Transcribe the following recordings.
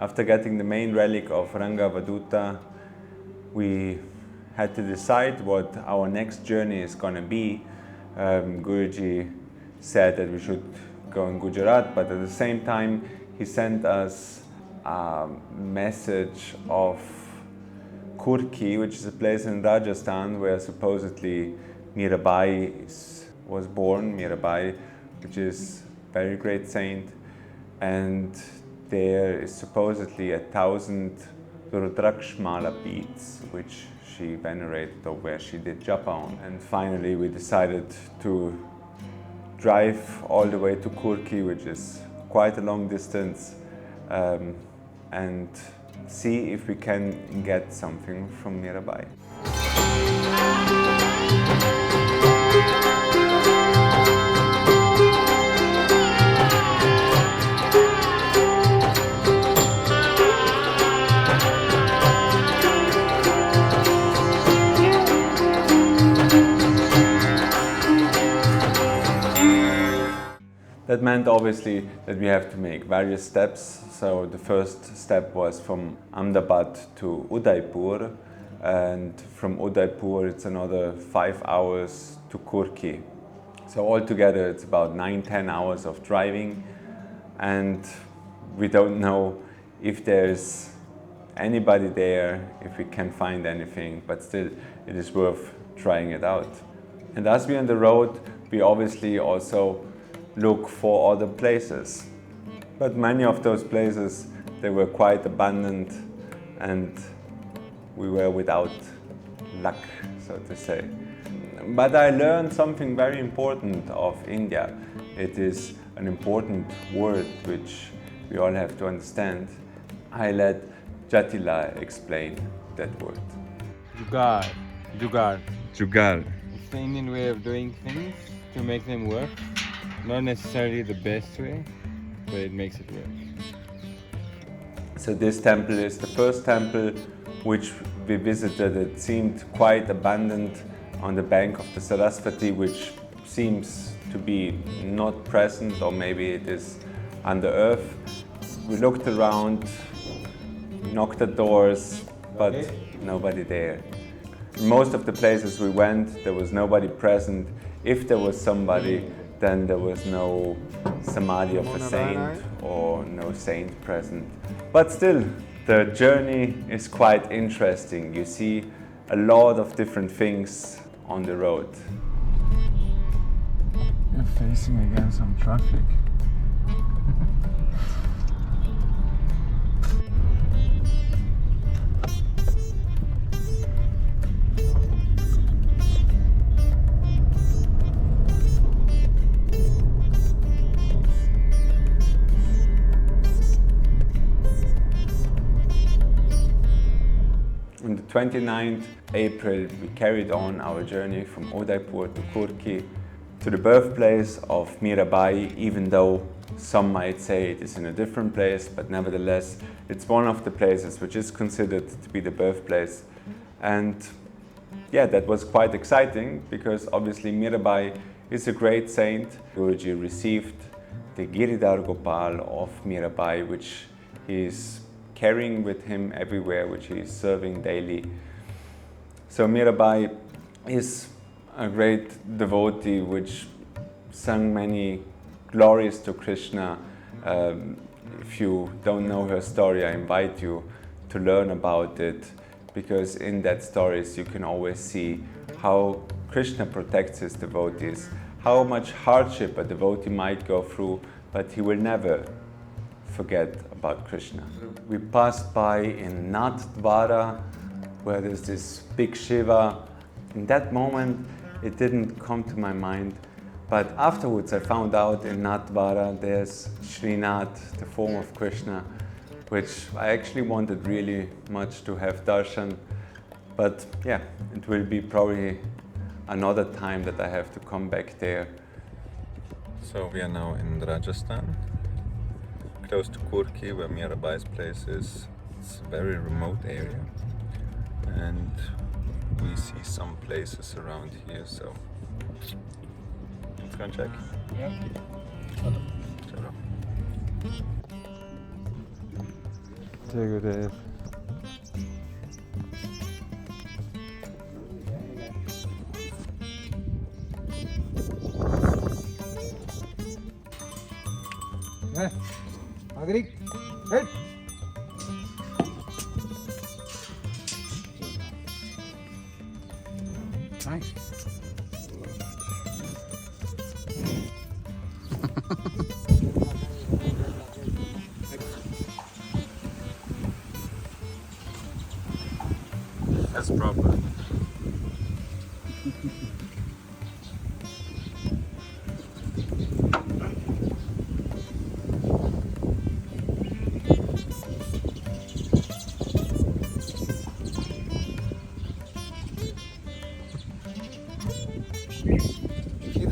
After getting the main relic of Rangavaduta, we had to decide what our next journey is going to be. Guruji said that we should go in Gujarat, but at the same time he sent us a message of Kurki, which is a place in Rajasthan where supposedly Mirabai was born, Mirabai, which is a very great saint, and there is supposedly 1,000 Rudrakshmala beads which she venerated, or where she did japa on. And finally we decided to drive all the way to Kurki, which is quite a long distance, and see if we can get something from Mirabai. That meant obviously that we have to make various steps. So the first step was from Ahmedabad to Udaipur, and from Udaipur it's another 5 hours to Kurki. So altogether it's about 9-10 hours of driving, and we don't know if there's anybody there, if we can find anything, but still it is worth trying it out. And as we're on the road, we obviously also look for other places. But many of those places, they were quite abandoned, and we were without luck, so to say. But I learned something very important of India. It is an important word which we all have to understand. I let Jatila explain that word. Jugaad. Jugaad. Jugaad. It's the Indian way of doing things to make them work. Not necessarily the best way, but it makes it work. So this temple is the first temple which we visited. It seemed quite abandoned on the bank of the Saraswati, which seems to be not present, or maybe it is under earth. We looked around, knocked at doors, but nobody there. In most of the places we went, there was nobody present. If there was somebody, then there was no samadhi of a saint or no saint present. But still, the journey is quite interesting. You see a lot of different things on the road. You're facing against some traffic. On the 29th April, we carried on our journey from Udaipur to Kurki, to the birthplace of Mirabai, even though some might say it is in a different place, but nevertheless, it's one of the places which is considered to be the birthplace. And yeah, that was quite exciting, because obviously Mirabai is a great saint. Guruji received the Giridhar Gopal of Mirabai, which he is carrying with him everywhere, which he is serving daily. So Mirabai is a great devotee which sang many glories to Krishna. If you don't know her story, I invite you to learn about it, because in that stories you can always see how Krishna protects his devotees, how much hardship a devotee might go through, but he will never forget about Krishna. We passed by in Nathdwara, where there's this big Shiva. In that moment, it didn't come to my mind, but afterwards I found out in Nathdwara there's Srinath, the form of Krishna, which I actually wanted really much to have darshan, but yeah, it will be probably another time that I have to come back there. So we are now in Rajasthan, close to Kurki, where Mirabai's place is. It's a very remote area, and we see some places around here, so let's go and check. Yeah. Chalo. Tegurev. Agrik, hey! Nice. That's proper.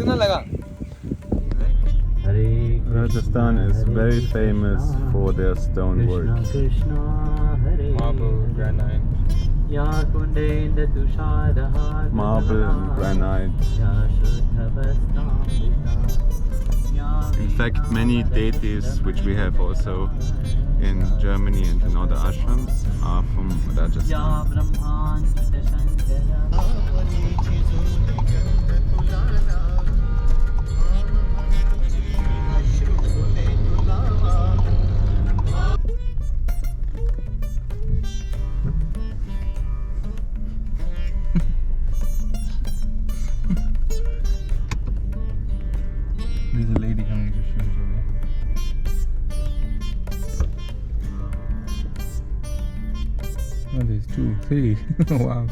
कितना लगा? Rajasthan is very famous for their stonework. Marble, granite. Marble and granite. In fact, many deities which we have also in Germany and in other ashrams are from Rajasthan. There's a lady coming to shoot you. Oh, there's 2, 3. Wow.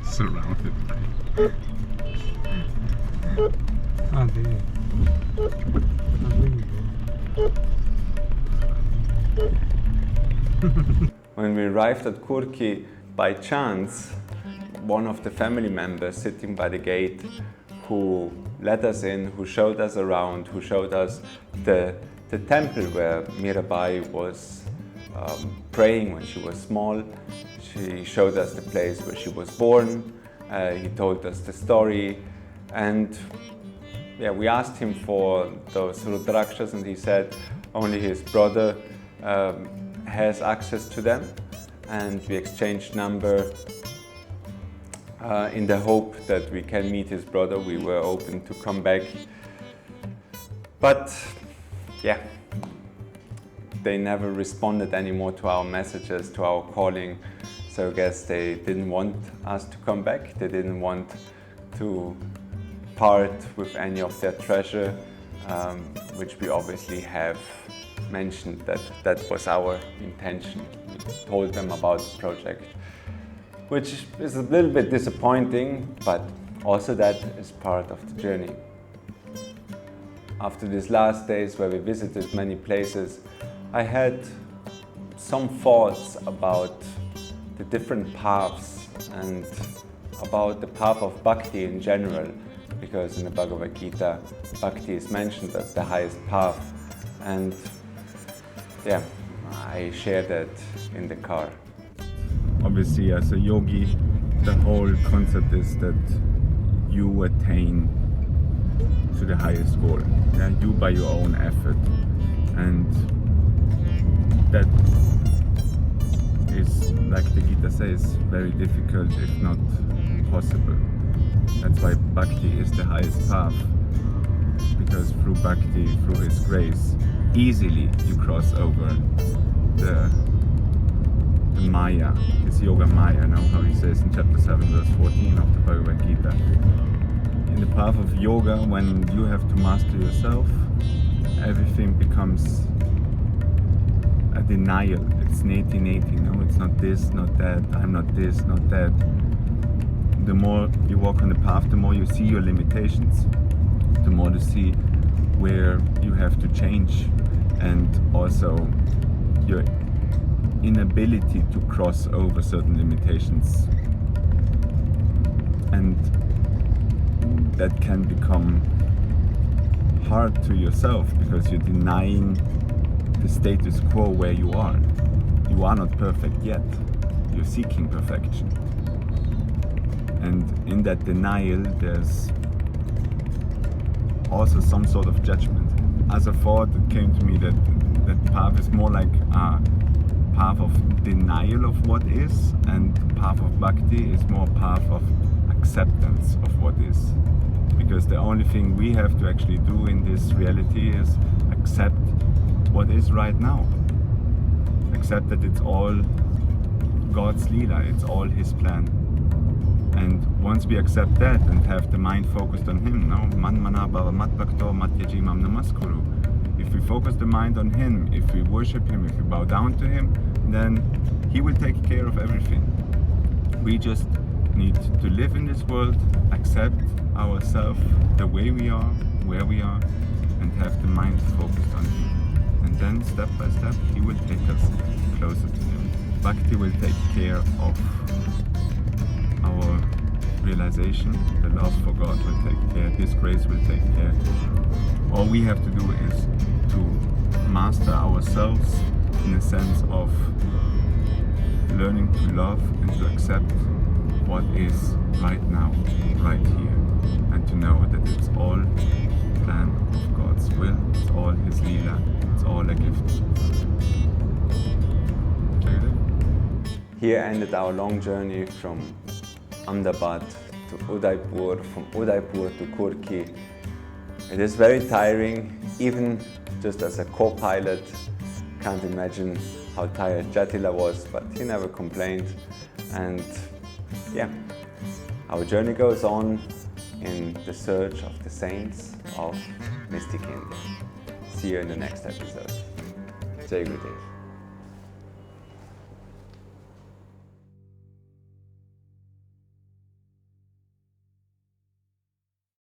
Surrounded by. Oh, there. When we arrived at Kurki, by chance, one of the family members sitting by the gate who let us in, who showed us around, who showed us the temple where Mirabai was praying when she was small. She showed us the place where she was born. He told us the story, and yeah, we asked him for those rudrakshas, and he said only his brother has access to them, and we exchanged number in the hope that we can meet his brother. We were open to come back, but yeah, they never responded anymore to our messages, to our calling. So I guess they didn't want us to come back. They didn't want to part with any of their treasure, which we obviously have mentioned that was our intention. We told them about the project, which is a little bit disappointing, but also that is part of the journey. After these last days where we visited many places, I had some thoughts about the different paths and about the path of Bhakti in general, because in the Bhagavad Gita, Bhakti is mentioned as the highest path, and yeah, I shared that in the car. Obviously, as a yogi, the whole concept is that you attain to the highest goal, yeah? You by your own effort, and that is, like the Gita says, very difficult, if not impossible. That's why Bhakti is the highest path, because through Bhakti, through His grace, easily you cross over the Maya. It's Yoga Maya, now how he says in chapter 7 verse 14 of the Bhagavad Gita. In the path of yoga, when you have to master yourself, everything becomes a denial. It's neti-neti, no? It's not this, not that, I'm not this, not that. the more you walk on the path, the more you see your limitations, the more you see where you have to change, and also your inability to cross over certain limitations. And that can become hard to yourself because you're denying the status quo where you are. You are not perfect yet. You're seeking perfection. And in that denial, there's also some sort of judgment. As a thought, it came to me that that path is more like a path of denial of what is, and the path of bhakti is more a path of acceptance of what is. Because the only thing we have to actually do in this reality is accept what is right now. Accept that it's all God's Leela, it's all His plan. And once we accept that and have the mind focused on Him, no? Man mana bhava mat bhakto mat yajimam namaskuru. If we focus the mind on Him, if we worship Him, if we bow down to Him, then He will take care of everything. We just need to live in this world, accept ourselves the way we are, where we are, and have the mind focused on Him. And then step by step, He will take us closer to Him. Bhakti will take care of our realization, the love for God will take care, His grace will take care. All we have to do is to master ourselves in the sense of learning to love and to accept what is right now, right here, and to know that it's all plan of God's will, it's all His Leela, it's all a gift. Here ended our long journey from Ahmedabad to Udaipur, from Udaipur to Kurki. It is very tiring, even just as a co-pilot. Can't imagine how tired Jatila was, but he never complained. And yeah, our journey goes on in the search of the saints of Mystic India. See you in the next episode. Jai Gurudev.